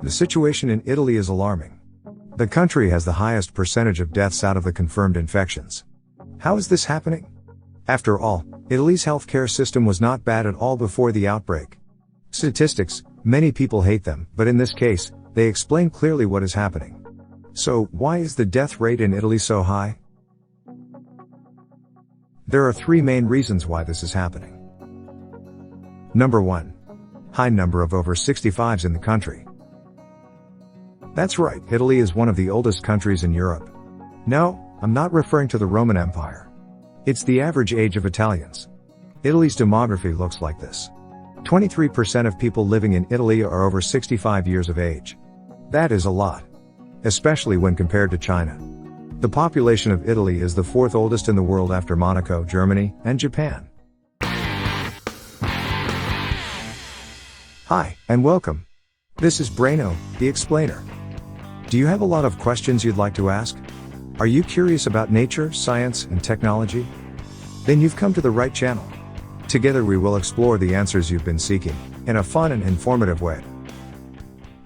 The situation in Italy is alarming. The country has the highest percentage of deaths out of the confirmed infections. How is this happening? After all, Italy's healthcare system was not bad at all before the outbreak. Statistics, many people hate them, but in this case, they explain clearly what is happening. So, why is the death rate in Italy so high? There are three main reasons why this is happening. Number 1. High number of over 65s in the country. That's right, Italy is one of the oldest countries in Europe. No, I'm not referring to the Roman Empire. It's the average age of Italians. Italy's demography looks like this. 23% of people living in Italy are over 65 years of age. That is a lot. Especially when compared to China. The population of Italy is the fourth oldest in the world after Monaco, Germany, and Japan. Hi, and welcome. This is Braino, the explainer. Do you have a lot of questions you'd like to ask? Are you curious about nature, science, and technology? Then you've come to the right channel. Together we will explore the answers you've been seeking, in a fun and informative way.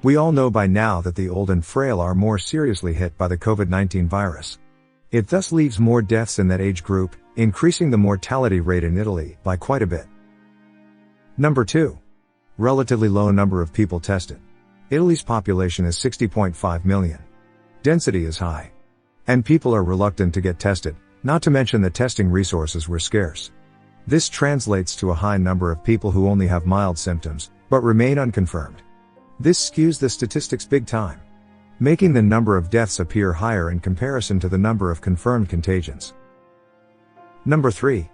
We all know by now that the old and frail are more seriously hit by the COVID-19 virus. It thus leaves more deaths in that age group, increasing the mortality rate in Italy by quite a bit. Number 2. Relatively low number of people tested. Italy's population is 60.5 million. Density is high. And people are reluctant to get tested, not to mention that testing resources were scarce. This translates to a high number of people who only have mild symptoms, but remain unconfirmed. This skews the statistics big time, making the number of deaths appear higher in comparison to the number of confirmed contagions. Number 3.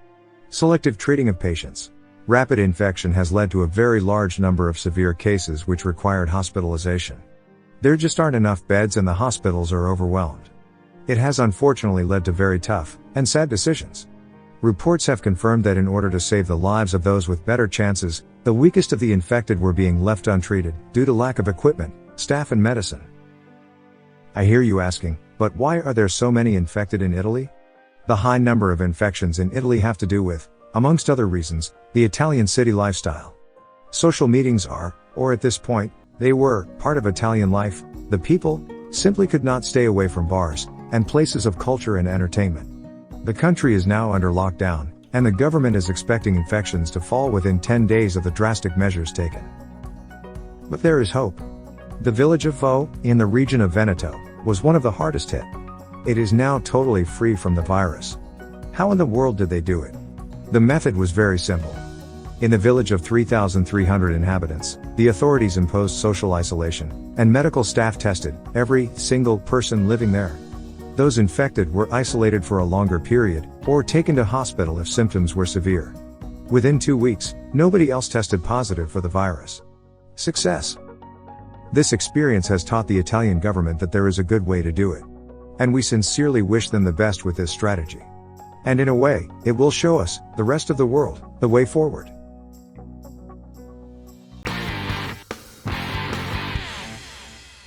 Selective treating of patients. Rapid infection has led to a very large number of severe cases which required hospitalization. There just aren't enough beds and the hospitals are overwhelmed. It has unfortunately led to very tough and sad decisions. Reports have confirmed that in order to save the lives of those with better chances, the weakest of the infected were being left untreated due to lack of equipment, staff and medicine. I hear you asking, but why are there so many infected in Italy? The high number of infections in Italy have to do with, amongst other reasons, the Italian city lifestyle. Social meetings are, or at this point, they were, part of Italian life. The people simply could not stay away from bars and places of culture and entertainment. The country is now under lockdown, and the government is expecting infections to fall within 10 days of the drastic measures taken. But there is hope. The village of Vo, in the region of Veneto, was one of the hardest hit. It is now totally free from the virus. How in the world did they do it? The method was very simple. In the village of 3,300 inhabitants, the authorities imposed social isolation, and medical staff tested every single person living there. Those infected were isolated for a longer period, or taken to hospital if symptoms were severe. Within 2 weeks, nobody else tested positive for the virus. Success. This experience has taught the Italian government that there is a good way to do it. And we sincerely wish them the best with this strategy. And in a way, it will show us, the rest of the world, the way forward.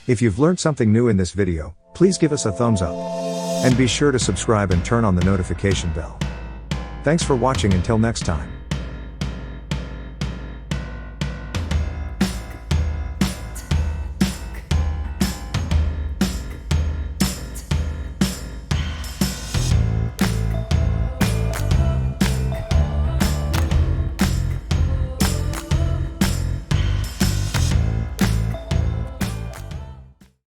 If you've learned something new in this video, please give us a thumbs up. And be sure to subscribe and turn on the notification bell. Thanks for watching until next time.